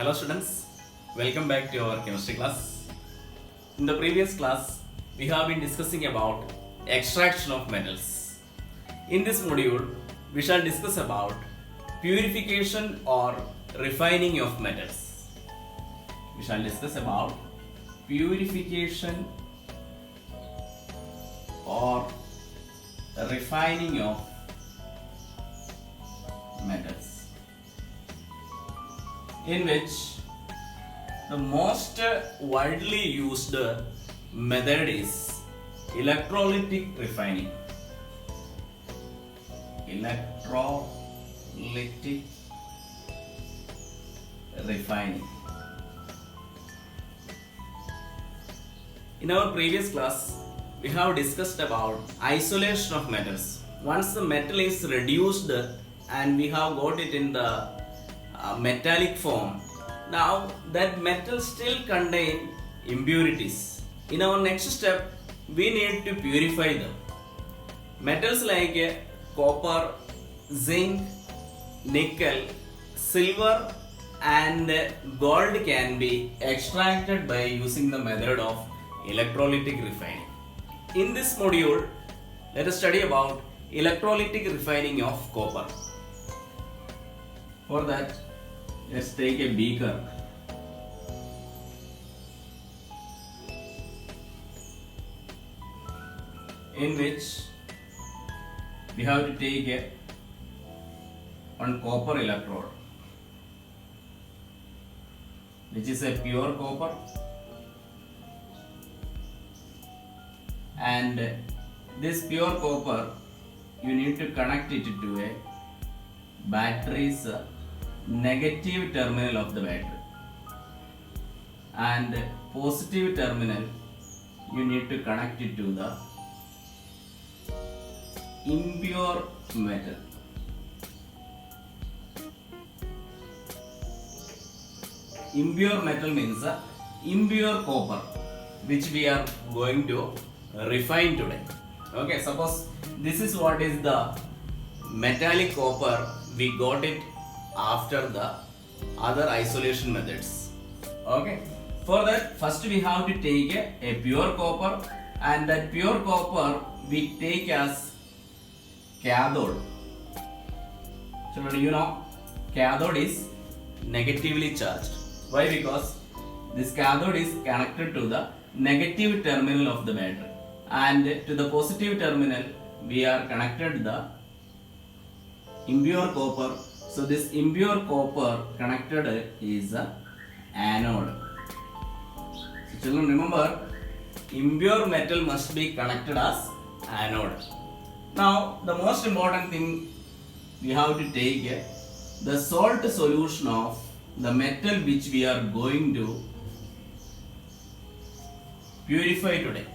Hello students, welcome back to our chemistry class. In the previous class, we have been discussing about extraction of metals. In this module, we shall discuss about purification or refining of metals. We shall discuss about purification or refining of metals, in which the most widely used method is electrolytic refining. Electrolytic refining. In our previous class, we have discussed about isolation of metals. Once the metal is reduced and we have got it in the metallic form, now that metal still contain impurities. In our next step, we need to purify them. Metals like copper, zinc, nickel, silver and gold can be extracted by using the method of electrolytic refining. In this module, let us study about electrolytic refining of copper. For that, let's take a beaker. In which we have to take one copper electrode, which is a pure copper, and this pure copper you need to connect it to a battery's negative terminal of the battery, and positive terminal you need to connect it to the impure metal. Impure metal means impure copper, which we are going to refine today. Okay, suppose this is what is the metallic copper, we got it after the other isolation methods. Okay, for that first we have to take a pure copper, and that pure copper we take as cathode. So you know, cathode is negatively charged. Why? Because this cathode is connected to the negative terminal of the battery, and to the positive terminal we are connected the impure copper. So this impure copper connected is a anode. So children, remember, impure metal must be connected as anode. Now the most important thing, we have to take the salt solution of the metal which we are going to purify today.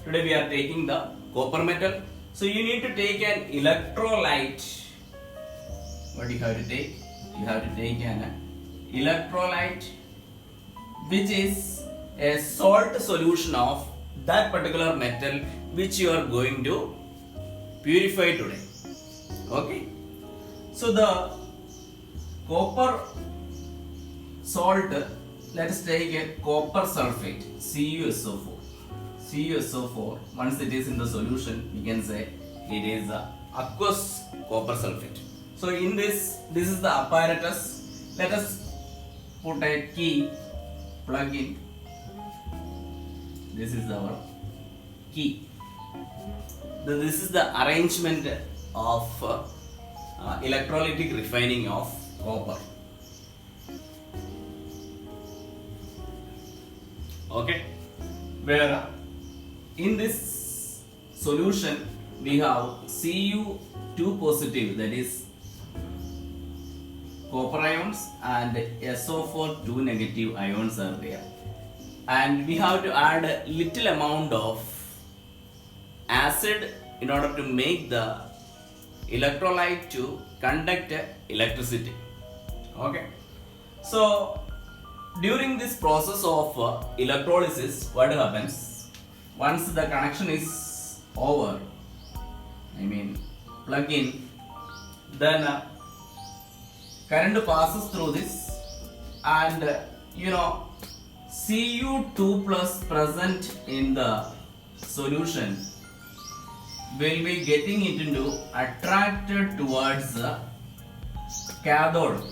Today we are taking the copper metal. So you need to take an electrolyte. What you have to take? You have to take an electrolyte, which is a salt solution of that particular metal which you are going to purify today. Okay. So the copper salt, let us take a copper sulfate, CuSO4. CuSO4, once it is in the solution, we can say it is aqueous copper sulfate. So in this is the apparatus. Let us put a key, plug in. This is our key. This is the arrangement of electrolytic refining of copper. Okay, where in this solution we have Cu2 positive, that is copper ions, and SO4 2 negative ions are there, and we have to add a little amount of acid in order to make the electrolyte to conduct electricity. Okay, so during this process of electrolysis, what happens? Once the connection is over, plug in, then current passes through this and Cu2 plus present in the solution will be getting it into attracted towards the cathode.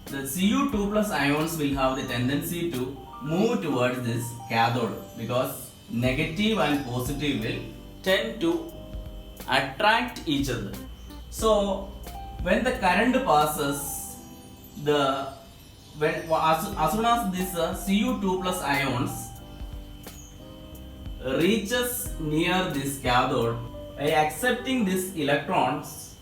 The Cu2 plus ions will have the tendency to move towards this cathode because negative and positive will tend to attract each other. So when the current passes, as soon as this Cu2 plus ions reaches near this cathode, by accepting these electrons,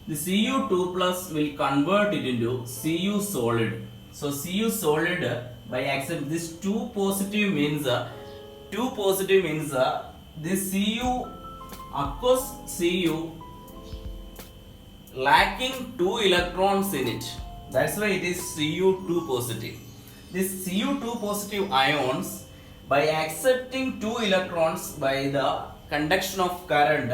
the Cu2 plus will convert it into Cu solid. So Cu solid, by accept this 2 positive means this Cu aqueous Cu lacking 2 electrons in it. That's why it is Cu2 positive. This Cu2 positive ions, by accepting 2 electrons by the conduction of current,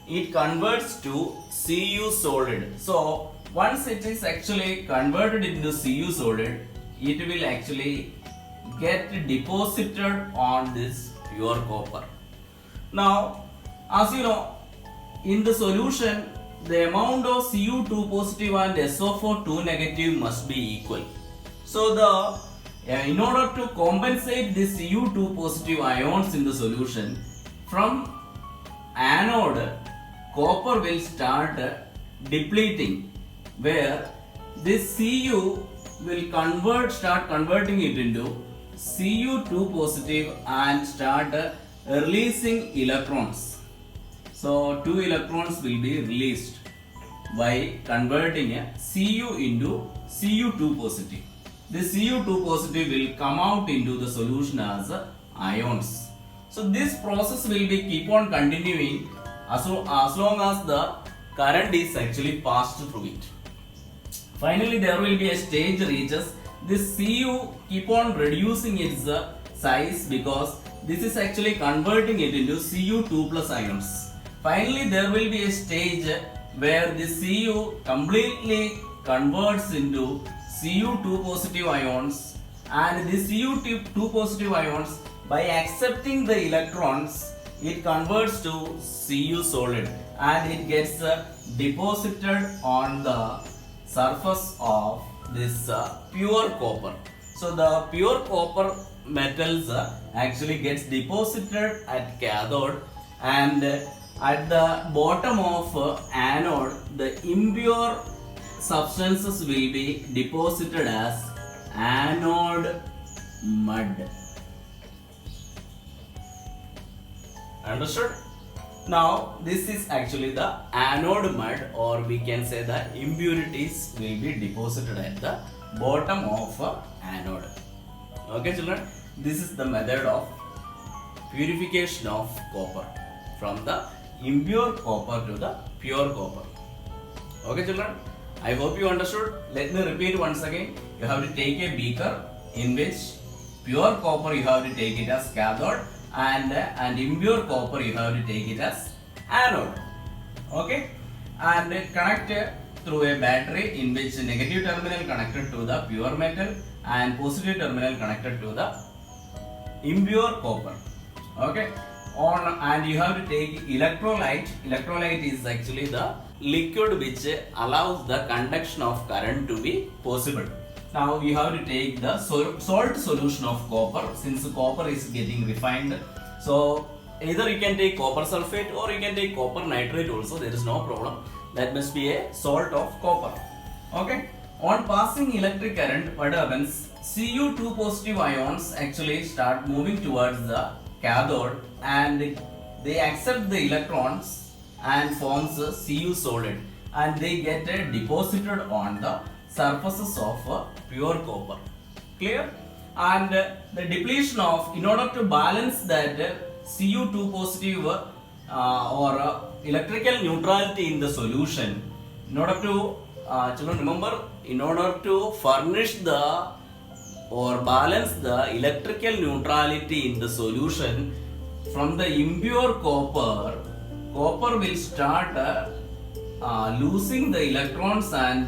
it converts to Cu solid. So once it is actually converted into Cu solid, it will actually get deposited on this pure copper. Now, as you know, in the solution, the amount of Cu2 positive and SO4 2 negative must be equal. So in order to compensate the Cu2 positive ions in the solution, from anode, copper will start depleting, where this Cu will start converting it into Cu2 positive and start releasing electrons. So 2 electrons will be released by converting a Cu into Cu2 positive. This Cu2 positive will come out into the solution as ions. So this process will be keep on continuing as long as the current is actually passed through it. Finally, there will be a stage reaches. This Cu keep on reducing its size because this is actually converting it into Cu2 plus ions. Finally, there will be a stage where this Cu completely converts into Cu2 positive ions, and this Cu2 positive ions, by accepting the electrons, it converts to Cu solid and it gets deposited on the surface of this pure copper. So the pure copper metals actually gets deposited at cathode, and at the bottom of anode, the impure substances will be deposited as anode mud. Understood? Now this is actually the anode mud, or we can say the impurities will be deposited at the bottom of anode. Okay children, this is the method of purification of copper from the impure copper to the pure copper. Okay children, I hope you understood. Let me repeat once again. You have to take a beaker in which pure copper you have to take it as cathode, and impure copper you have to take it as anode. Okay, and connect through a battery in which negative terminal connected to the pure metal and positive terminal connected to the impure copper. Okay, and you have to take electrolyte. Electrolyte is actually the liquid which allows the conduction of current to be possible. Now you have to take the salt solution of copper, since copper is getting refined. So either you can take copper sulfate or you can take copper nitrate also, there is no problem. That must be a salt of copper. Okay, on passing electric current, what happens? Cu2 positive ions actually start moving towards the cathode, and they accept the electrons and forms a Cu solid, and they get deposited on the surfaces of pure copper. Clear? And the depletion of, in order to balance that Cu2 positive or electrical neutrality in the solution, in order to children remember, in order to furnish the or balance the electrical neutrality in the solution, from the impure copper will start losing the electrons and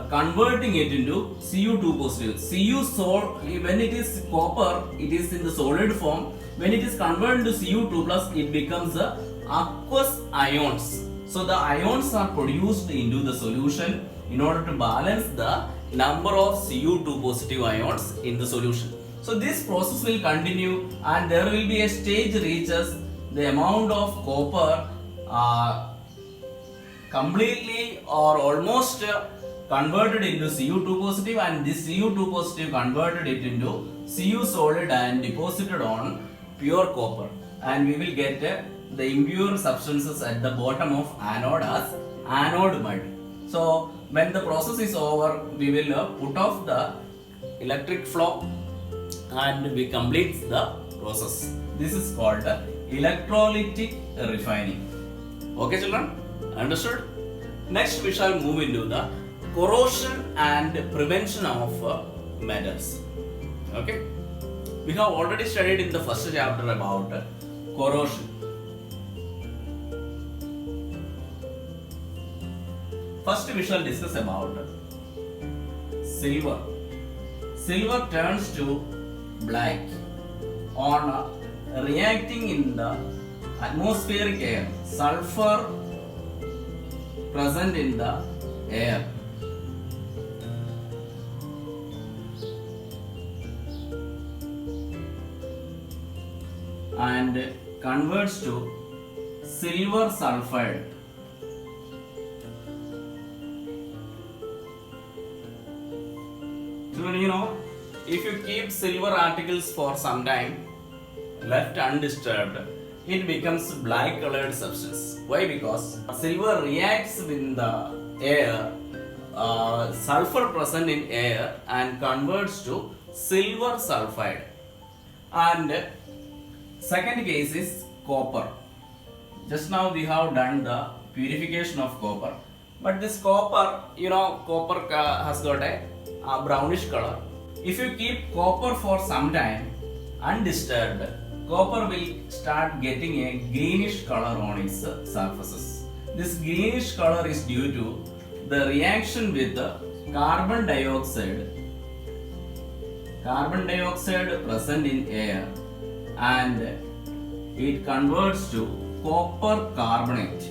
converting it into Cu2 positive. When it is copper, it is in the solid form. When it is converted to Cu2 plus, it becomes aqueous ions. So the ions are produced into the solution in order to balance the number of Cu2 positive ions in the solution. So this process will continue, and there will be a stage reaches the amount of copper completely or almost converted into Cu2 positive, and this Cu2 positive converted it into Cu solid and deposited on pure copper, and we will get the impure substances at the bottom of anode as anode mud. So when the process is over, we will put off the electric flow and we complete the process. This is called electrolytic refining. Okay children, understood? Next we shall move into the corrosion and prevention of metals. Okay, we have already studied in the first chapter about corrosion. First we shall discuss about silver. Silver turns to black on reacting in the atmospheric air. Sulfur present in the air. And converts to silver sulfide. Children, you know, if you keep silver articles for some time left undisturbed, it becomes black colored substance. Why? Because silver reacts with the air, sulfur present in air, and converts to silver sulfide. And second case is copper. Just now we have done the purification of copper, but this copper, you know, copper has got a brownish color. If you keep copper for some time undisturbed, copper will start getting a greenish color on its surfaces. This greenish color is due to the reaction with the carbon dioxide present in air, and it converts to copper carbonate.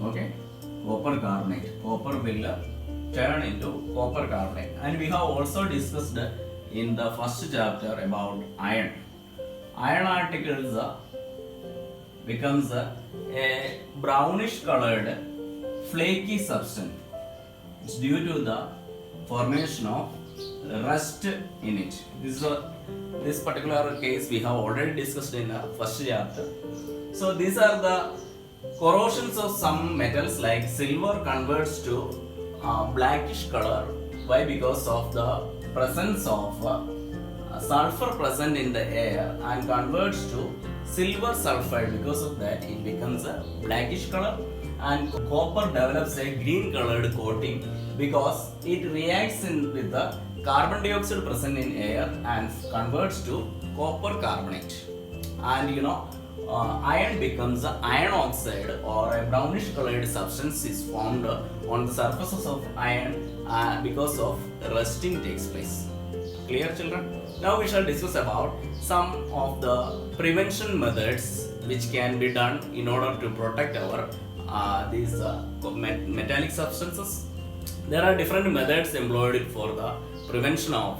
Okay, copper carbonate. Copper will turn into copper carbonate. And we have also discussed in the first chapter about iron. Iron particles becomes a brownish colored flaky substance. It's due to the formation of rust in it. This particular case we have already discussed in the first chapter. So these are the corrosions of some metals like silver converts to blackish color. Why? Because of the presence of sulfur present in the air and converts to silver sulfide. Because of that, it becomes a blackish color, and copper develops a green colored coating because it reacts with the carbon dioxide present in air and converts to copper carbonate. And you know, iron becomes iron oxide, or a brownish colored substance is formed on the surfaces of iron because of rusting takes place. Clear children? Now we shall discuss about some of the prevention methods which can be done in order to protect our these metallic substances. There are different methods employed for the prevention of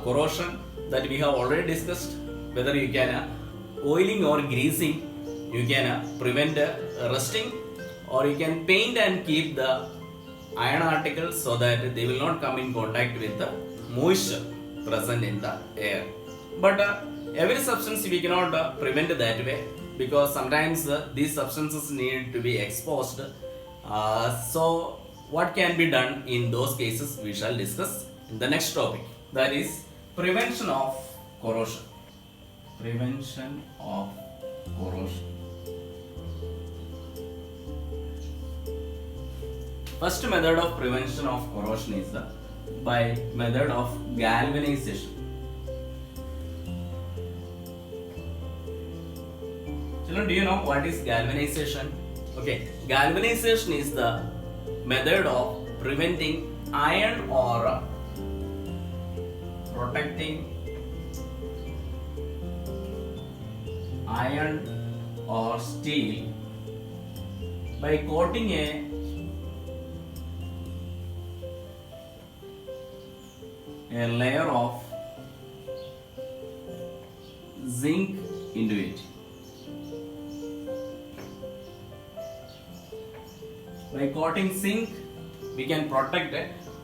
corrosion that we have already discussed. Whether you can oiling or greasing, you can prevent rusting, or you can paint and keep the iron articles so that they will not come in contact with the moisture present in the air. But every substance we cannot prevent that way, because sometimes these substances need to be exposed. So what can be done in those cases we shall discuss in the next topic, that is prevention of corrosion. Prevention of corrosion. First method of prevention of corrosion is by method of galvanization. Children, do you know what is galvanization? Okay, galvanization is the method of preventing iron or protecting iron or steel by coating a layer of zinc into it. By coating zinc, we can protect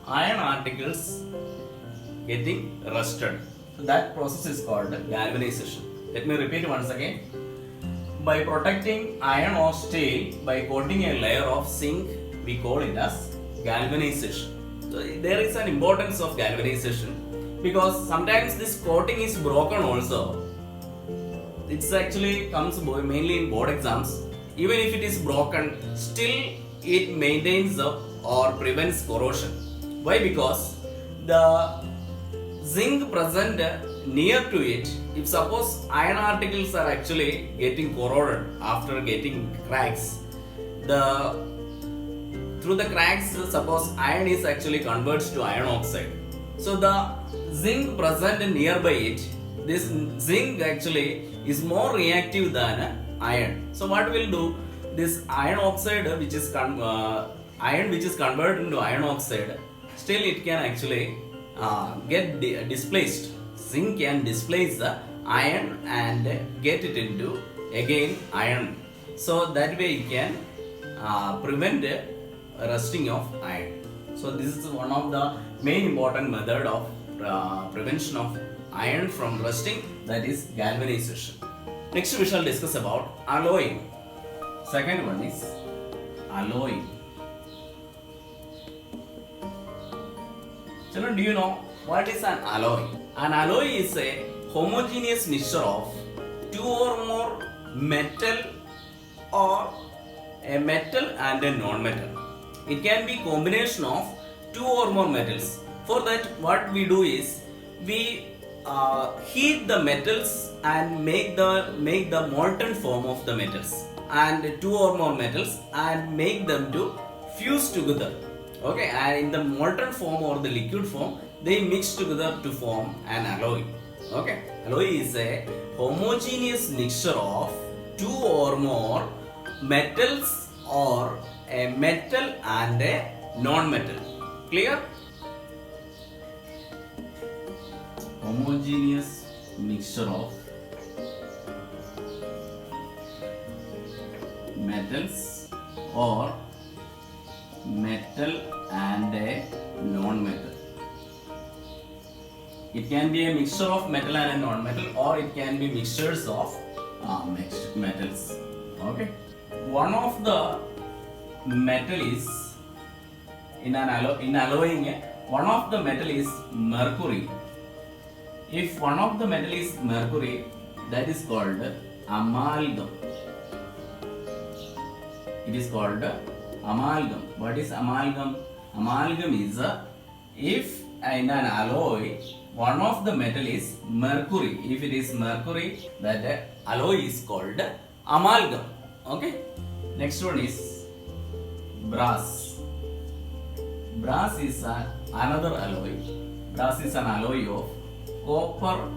iron articles getting rusted. So that process is called galvanization. Let me repeat once again. By protecting iron or steel by coating a layer of zinc, we call it as galvanization. So there is an importance of galvanization because sometimes this coating is broken also. It actually comes mainly in board exams. Even if it is broken, still it maintains or prevents corrosion. Why? Because the zinc present near to it, if suppose iron articles are actually getting corroded after getting cracks, through the cracks, suppose iron is actually converts to iron oxide. So the zinc present nearby it, this zinc actually is more reactive than iron. So what will do? This iron oxide, which is iron which is converted into iron oxide, still it can actually get displaced. Zinc can displace the iron and get it into again iron. So that way it can prevent rusting of iron. So this is one of the main important method of prevention of iron from rusting, that is galvanization. Next we shall discuss about alloying. Second one is alloying. Children, do you know what is an alloy? An alloy is a homogeneous mixture of two or more metal or a metal and a non-metal. It can be combination of two or more metals. For that, what we do is we heat the metals and make the molten form of the metals and two or more metals and make them to fuse together. Okay, and in the molten form or the liquid form, they mix together to form an alloy. Okay, alloy is a homogeneous mixture of two or more metals or a metal and a non-metal. Clear? Homogeneous mixture of metals or metal and a non-metal. It can be a mixture of metal and a non-metal, or it can be mixtures of mixed metals. Okay. One of the metal is in alloying. One of the metal is mercury. If one of the metal is mercury, that is called amalgam. It is called amalgam. What is amalgam? Amalgam is if in an alloy one of the metal is mercury. If it is mercury, that alloy is called amalgam. Okay. Next one is brass. Brass is another alloy. Brass is an alloy of copper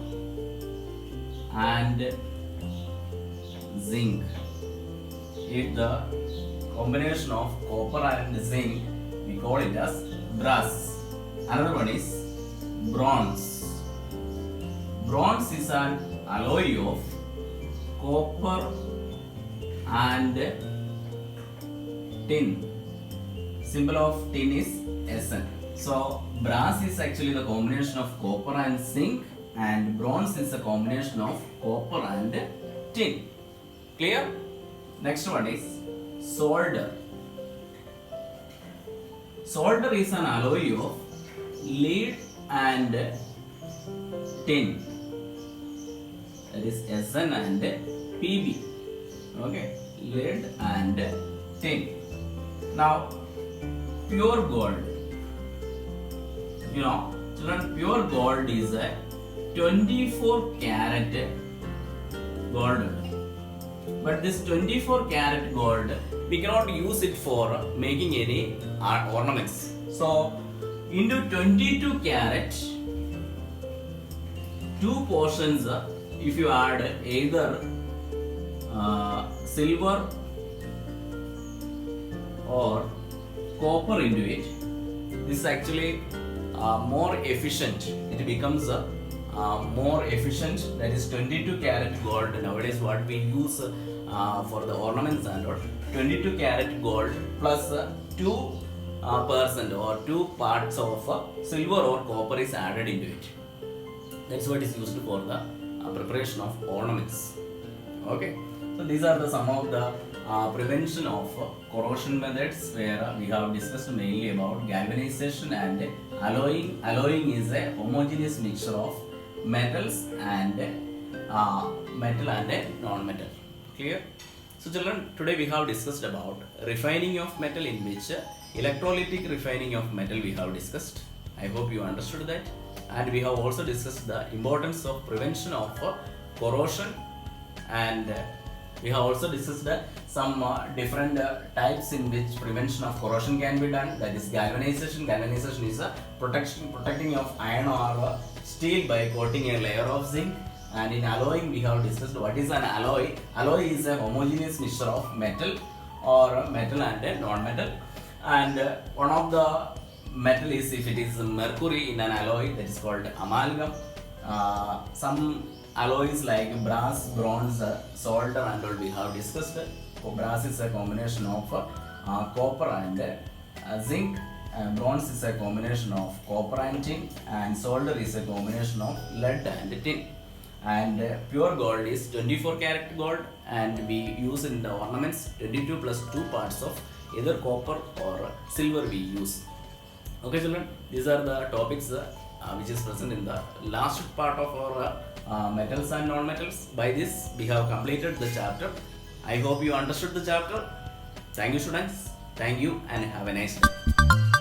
and zinc. If the combination of copper and zinc, we call it as brass. Another one is bronze. Bronze is an alloy of copper and tin. Symbol of tin is Sn. So brass is actually the combination of copper and zinc, and bronze is a combination of copper and tin. Clear? Next one is solder. Solder is an alloy of lead and tin. That is Sn and Pb. Okay, lead and tin. Now, pure gold. You know, children, pure gold is a 24 karat gold. But this 24 karat gold, we cannot use it for making any ornaments. So into 22 karat, two portions, if you add either silver or copper into it, this is actually more efficient. It becomes more efficient. That is 22 karat gold. Nowadays, what we use for the ornaments and all, 22 karat gold plus 2% or 2 parts of silver or copper is added into it. That's what is used for the preparation of ornaments. Okay, so these are some of the prevention of corrosion methods, where we have discussed mainly about galvanization and alloying. Alloying is a homogeneous mixture of metals and metal and non-metal. Clear? So children, today we have discussed about refining of metal, in which electrolytic refining of metal we have discussed. I hope you understood that. And we have also discussed the importance of prevention of corrosion, and we have also discussed some different types in which prevention of corrosion can be done. That is galvanization. Galvanization is a protecting of iron or steel by coating a layer of zinc. And in alloying, we have discussed what is an alloy. Alloy is a homogeneous mixture of metal or metal and non-metal. And one of the metal is, if it is mercury in an alloy, that is called amalgam. Some alloys like brass, bronze, solder and all we have discussed. Brass is a combination of copper and zinc. Bronze is a combination of copper and tin, and solder is a combination of lead and tin. And pure gold is 24 karat gold, and we use in the ornaments 22 plus 2 parts of either copper or silver we use. Okay children, these are the topics which is present in the last part of our metals and non-metals. By this we have completed the chapter. I hope you understood the chapter. Thank you students. Thank you and have a nice day.